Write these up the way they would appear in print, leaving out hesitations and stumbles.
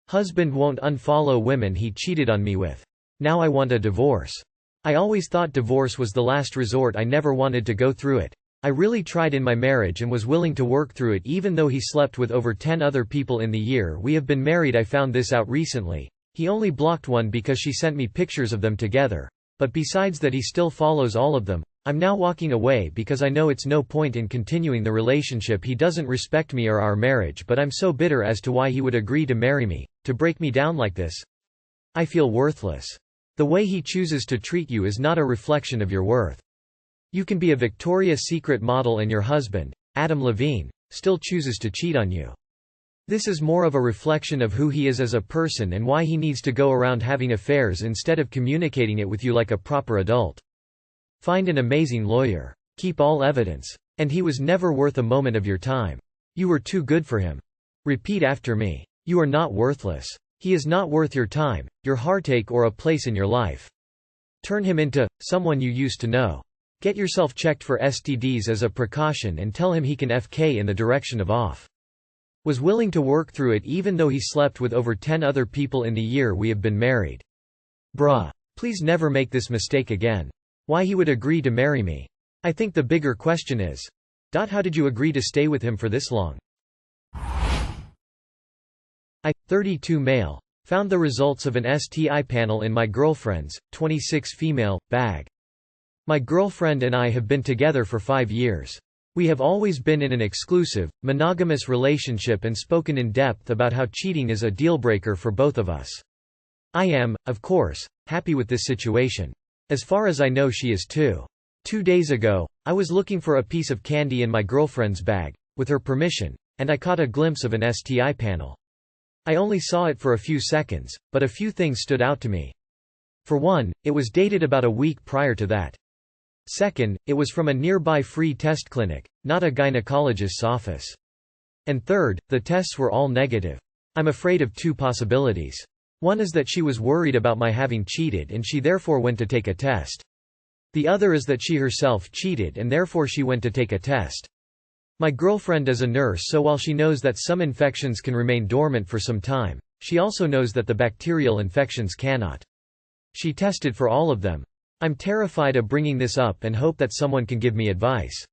Husband won't unfollow women he cheated on me with. Now I want a divorce. I always thought divorce was the last resort. I never wanted to go through it. I really tried in my marriage and was willing to work through it even though he slept with over 10 other people in the year we have been married. I found this out recently. He only blocked one because she sent me pictures of them together. But besides that he still follows all of them. I'm now walking away because I know it's no point in continuing the relationship. He doesn't respect me or our marriage, but I'm so bitter as to why he would agree to marry me, to break me down like this. I feel worthless. The way he chooses to treat you is not a reflection of your worth. You can be a Victoria's Secret model and your husband, Adam Levine, still chooses to cheat on you. This is more of a reflection of who he is as a person and why he needs to go around having affairs instead of communicating it with you like a proper adult. Find an amazing lawyer. Keep all evidence. And he was never worth a moment of your time. You were too good for him. Repeat after me. You are not worthless. He is not worth your time, your heartache, or a place in your life. Turn him into someone you used to know. Get yourself checked for STDs as a precaution and tell him he can FK in the direction of off. Was willing to work through it even though he slept with over 10 other people in the year we have been married. Bruh. Please never make this mistake again. Why he would agree to marry me. I think the bigger question is, how did you agree to stay with him for this long? I, 32 male, found the results of an STI panel in my girlfriend's, 26 female, bag. My girlfriend and I have been together for 5 years. We have always been in an exclusive, monogamous relationship and spoken in depth about how cheating is a deal-breaker for both of us. I am, of course, happy with this situation. As far as I know she is too. 2 days ago, I was looking for a piece of candy in my girlfriend's bag, with her permission, and I caught a glimpse of an STI panel. I only saw it for a few seconds, but a few things stood out to me. For one, it was dated about a week prior to that. Second, it was from a nearby free test clinic, not a gynecologist's office. And third, the tests were all negative. I'm afraid of 2 possibilities. One is that she was worried about my having cheated and she therefore went to take a test. The other is that she herself cheated and therefore she went to take a test. My girlfriend is a nurse, so while she knows that some infections can remain dormant for some time, she also knows that the bacterial infections cannot. She tested for all of them. I'm terrified of bringing this up and hope that someone can give me advice.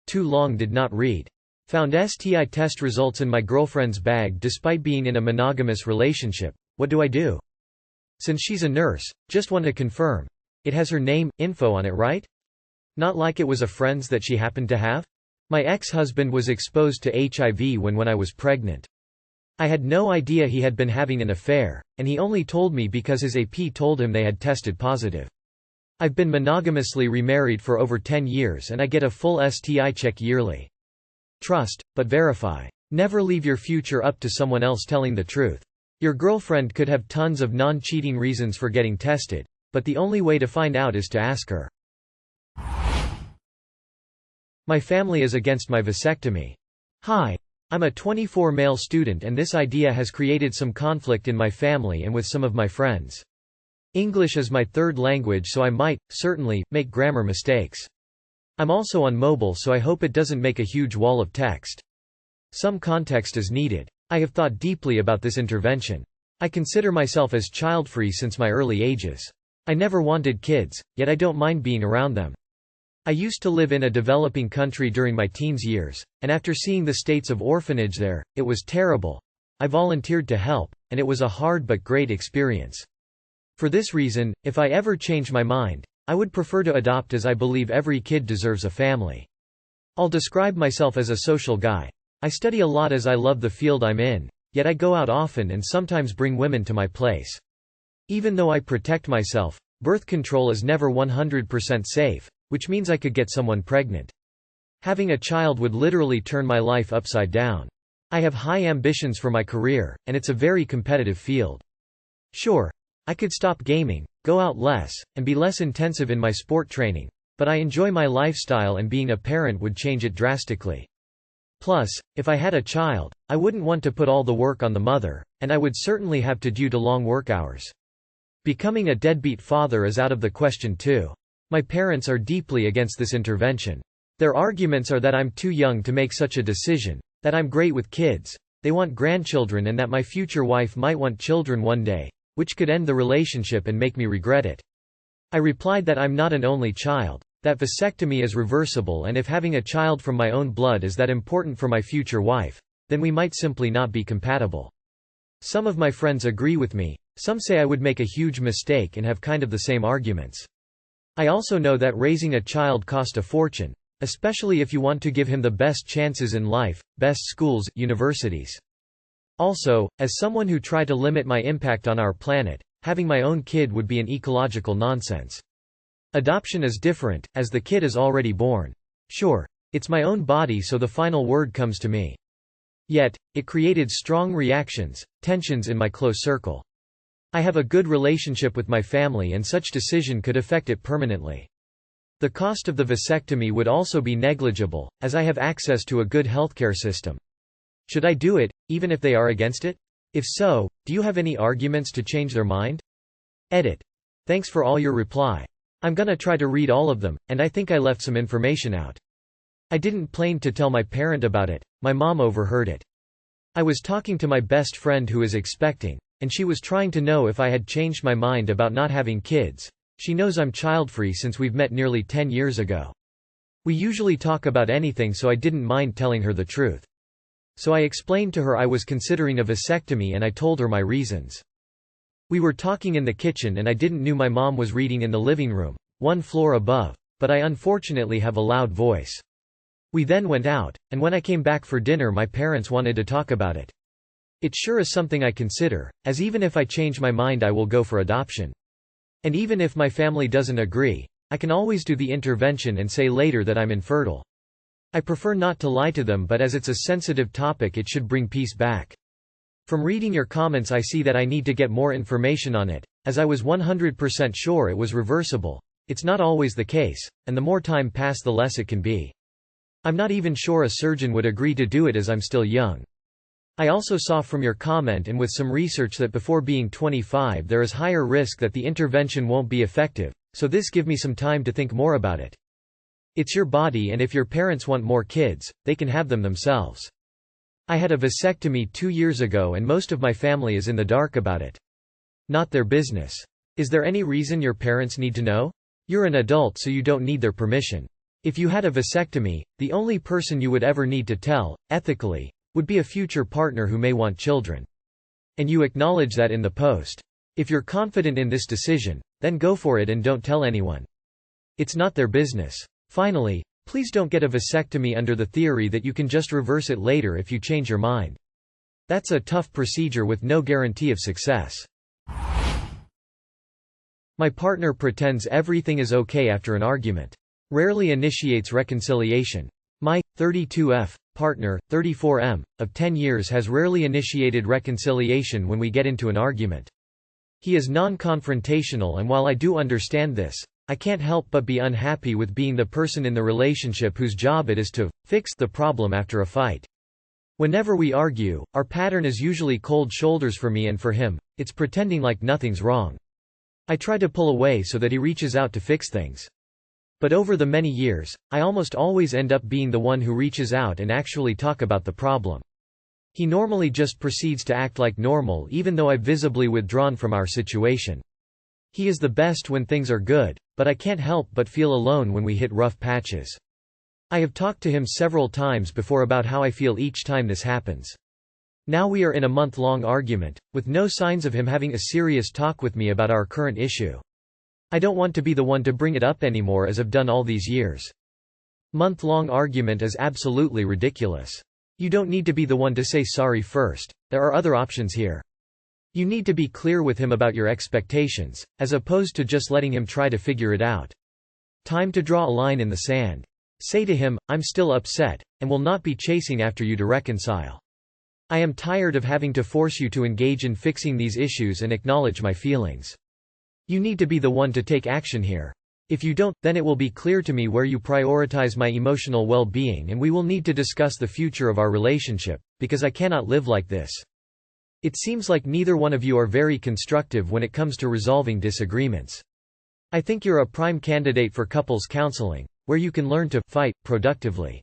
Too long did not read. Found STI test results in my girlfriend's bag despite being in a monogamous relationship. What do I do? Since she's a nurse, just want to confirm. It has her name, info on it, right? Not like it was a friend's that she happened to have? My ex-husband was exposed to HIV when I was pregnant. I had no idea he had been having an affair, and he only told me because his AP told him they had tested positive. I've been monogamously remarried for over 10 years and I get a full STI check yearly. Trust, but verify. Never leave your future up to someone else telling the truth. Your girlfriend could have tons of non-cheating reasons for getting tested, but the only way to find out is to ask her. My family is against my vasectomy. Hi. I'm a 24 male student and this idea has created some conflict in my family and with some of my friends. English is my third language, so I might, certainly, make grammar mistakes. I'm also on mobile, so I hope it doesn't make a huge wall of text. Some context is needed. I have thought deeply about this intervention. I consider myself as child-free since my early ages. I never wanted kids, yet I don't mind being around them. I used to live in a developing country during my teens years, and after seeing the states of orphanage there, it was terrible. I volunteered to help, and it was a hard but great experience. For this reason, if I ever change my mind, I would prefer to adopt as I believe every kid deserves a family. I'll describe myself as a social guy. I study a lot as I love the field I'm in, yet I go out often and sometimes bring women to my place. Even though I protect myself, birth control is never 100% safe, which means I could get someone pregnant. Having a child would literally turn my life upside down. I have high ambitions for my career, and it's a very competitive field. Sure, I could stop gaming, go out less, and be less intensive in my sport training, but I enjoy my lifestyle and being a parent would change it drastically. Plus, if I had a child, I wouldn't want to put all the work on the mother, and I would certainly have to due to long work hours. Becoming a deadbeat father is out of the question too. My parents are deeply against this intervention. Their arguments are that I'm too young to make such a decision, that I'm great with kids, they want grandchildren and that my future wife might want children one day, which could end the relationship and make me regret it. I replied that I'm not an only child, that vasectomy is reversible, and if having a child from my own blood is that important for my future wife, then we might simply not be compatible. Some of my friends agree with me, some say I would make a huge mistake and have kind of the same arguments. I also know that raising a child costs a fortune, especially if you want to give him the best chances in life, best schools, universities. Also, as someone who tried to limit my impact on our planet, having my own kid would be an ecological nonsense. Adoption is different, as the kid is already born. Sure, it's my own body, so the final word comes to me. Yet, it created strong reactions, tensions in my close circle. I have a good relationship with my family, and such decision could affect it permanently. The cost of the vasectomy would also be negligible, as I have access to a good healthcare system. Should I do it, even if they are against it? If so, do you have any arguments to change their mind? Edit. Thanks for all your reply. I'm gonna try to read all of them, and I think I left some information out. I didn't plan to tell my parent about it, my mom overheard it. I was talking to my best friend who is expecting, and she was trying to know if I had changed my mind about not having kids. She knows I'm childfree since we've met nearly 10 years ago. We usually talk about anything, so I didn't mind telling her the truth. So I explained to her I was considering a vasectomy and I told her my reasons. We were talking in the kitchen and I didn't know my mom was reading in the living room, one floor above, but I unfortunately have a loud voice. We then went out, and when I came back for dinner my parents wanted to talk about it. It sure is something I consider, as even if I change my mind I will go for adoption. And even if my family doesn't agree, I can always do the intervention and say later that I'm infertile. I prefer not to lie to them, but as it's a sensitive topic it should bring peace back. From reading your comments I see that I need to get more information on it, as I was 100% sure it was reversible. It's not always the case, and the more time pass the less it can be. I'm not even sure a surgeon would agree to do it as I'm still young. I also saw from your comment and with some research that before being 25 there is higher risk that the intervention won't be effective, so this give me some time to think more about it. It's your body, and if your parents want more kids, they can have them themselves. I had a vasectomy 2 years ago and most of my family is in the dark about it. Not their business. Is there any reason your parents need to know? You're an adult, so you don't need their permission. If you had a vasectomy, the only person you would ever need to tell, ethically, would be a future partner who may want children. And you acknowledge that in the post. If you're confident in this decision, then go for it and don't tell anyone. It's not their business. Finally, please don't get a vasectomy under the theory that you can just reverse it later if you change your mind. That's a tough procedure with no guarantee of success. My partner pretends everything is okay after an argument. Rarely initiates reconciliation. My 32F partner, 34M, of 10 years has rarely initiated reconciliation when we get into an argument. He is non-confrontational, and while I do understand this, I can't help but be unhappy with being the person in the relationship whose job it is to fix the problem after a fight. Whenever we argue, our pattern is usually cold shoulders for me, and for him, it's pretending like nothing's wrong. I try to pull away so that he reaches out to fix things. But over the many years, I almost always end up being the one who reaches out and actually talk about the problem. He normally just proceeds to act like normal even though I've visibly withdrawn from our situation. He is the best when things are good, but I can't help but feel alone when we hit rough patches. I have talked to him several times before about how I feel each time this happens. Now we are in a month-long argument, with no signs of him having a serious talk with me about our current issue. I don't want to be the one to bring it up anymore, as I've done all these years. Month-long argument is absolutely ridiculous. You don't need to be the one to say sorry first. There are other options here. You need to be clear with him about your expectations, as opposed to just letting him try to figure it out. Time to draw a line in the sand. Say to him, I'm still upset, and will not be chasing after you to reconcile. I am tired of having to force you to engage in fixing these issues and acknowledge my feelings. You need to be the one to take action here. If you don't, then it will be clear to me where you prioritize my emotional well-being, and we will need to discuss the future of our relationship, because I cannot live like this. It seems like neither one of you are very constructive when it comes to resolving disagreements. I think you're a prime candidate for couples counseling, where you can learn to fight productively.